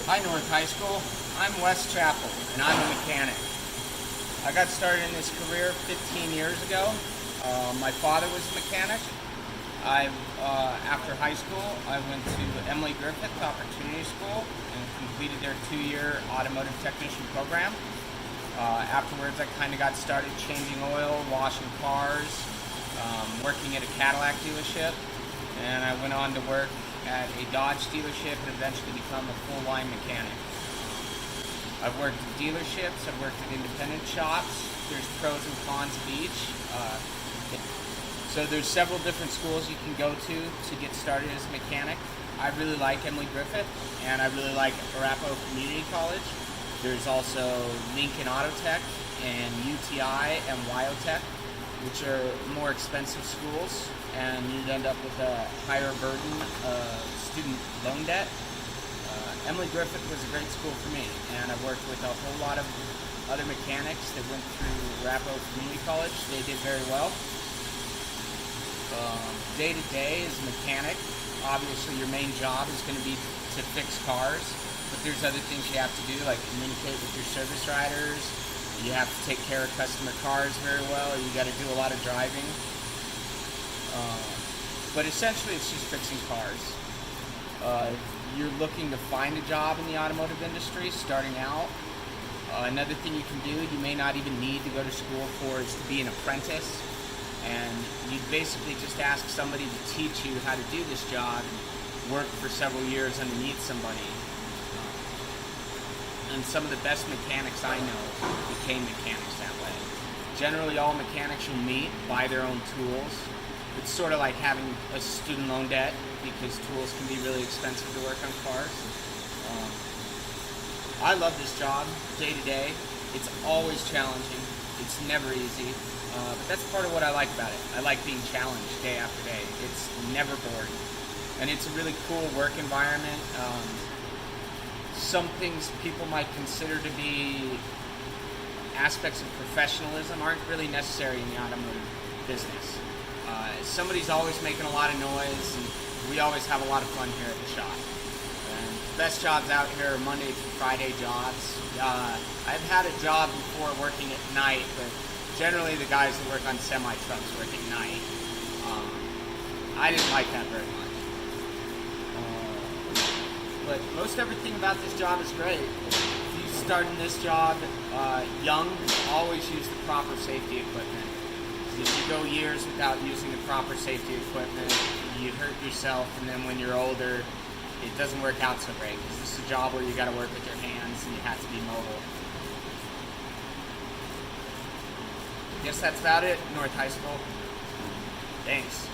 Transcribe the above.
Hi, North High School. I'm Wes Chappell, and I'm a mechanic. I got started in this career 15 years ago. My father was a mechanic. After high school, I went to Emily Griffith Opportunity School and completed their 2-year automotive technician program. Afterwards, I kind of got started changing oil, washing cars, working at a Cadillac dealership, and I went on to work at a Dodge dealership and eventually become a full-line mechanic. I've worked at dealerships, I've worked at independent shops. There's pros and cons of each. So there's several different schools you can go to get started as a mechanic. I really like Emily Griffith, and I really like Arapahoe Community College. There's also Lincoln Autotech and UTI and Wyotech, which are more expensive schools, and you'd end up with a higher burden of student loan debt. Emily Griffith was a great school for me, and I've worked with a whole lot of other mechanics that went through Arapahoe Community College. They did very well. Day to day as a mechanic, obviously your main job is going to be to fix cars, but there's other things you have to do, like communicate with your service riders. You have to take care of customer cars very well. You got to do a lot of driving. But essentially it's just fixing cars. If you're looking to find a job in the automotive industry starting out, another thing you can do, you may not even need to go to school for, is to be an apprentice. And you basically just ask somebody to teach you how to do this job and work for several years underneath somebody. And some of the best mechanics I know became mechanics that way. Generally all mechanics you'll meet buy their own tools. It's sort of like having a student loan debt, because tools can be really expensive to work on cars. I love this job day to day. It's always challenging. It's never easy. But that's part of what I like about it. I like being challenged day after day. It's never boring. And it's a really cool work environment. Some things people might consider to be aspects of professionalism aren't really necessary in the automotive business. Somebody's always making a lot of noise, and we always have a lot of fun here at the shop. And the best jobs out here are Monday through Friday jobs. I've had a job before working at night, but generally the guys that work on semi-trucks work at night. I didn't like that very much. But most everything about this job is great. If you start in this job young, always use the proper safety equipment. If you go years without using the proper safety equipment, you hurt yourself, and then when you're older, it doesn't work out so great. Because this is a job where you got to work with your hands and you have to be mobile. I guess that's about it, North High School. Thanks.